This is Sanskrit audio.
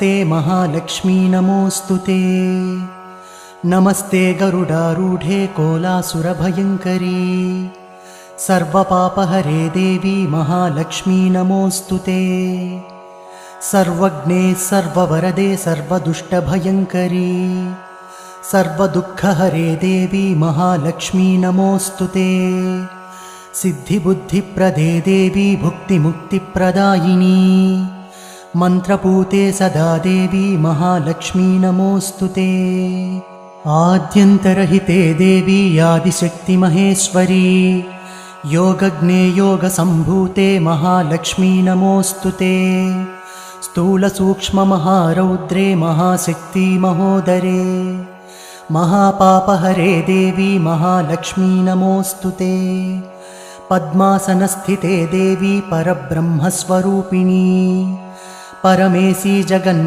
नमस्ते महालक्ष्मी नमोऽस्तुते। नमस्ते गरुडारूढे कोलासुरभयङ्करी सर्वपापहरे देवी महालक्ष्मी नमोऽस्तुते। सर्वज्ञे सर्ववरदे सर्वदुष्टभयङ्करी सर्वदुःखहरे देवी महालक्ष्मी नमोऽस्तुते। सिद्धिबुद्धिप्रदे देवी भुक्तिमुक्तिप्रदायिनी मन्त्रपूते सदा देवी महालक्ष्मी नमोऽस्तुते। आद्यन्तरहिते देवी आदिशक्तिमहेश्वरी योगज्ञे योगसम्भूते महालक्ष्मी नमोऽस्तुते। स्थूलसूक्ष्ममहारौद्रे महाशक्ति महोदरे महापापहरे देवी महालक्ष्मी नमोऽस्तुते। पद्मासनस्थिते देवी परब्रह्मस्वरूपिणी परमेशी जगन्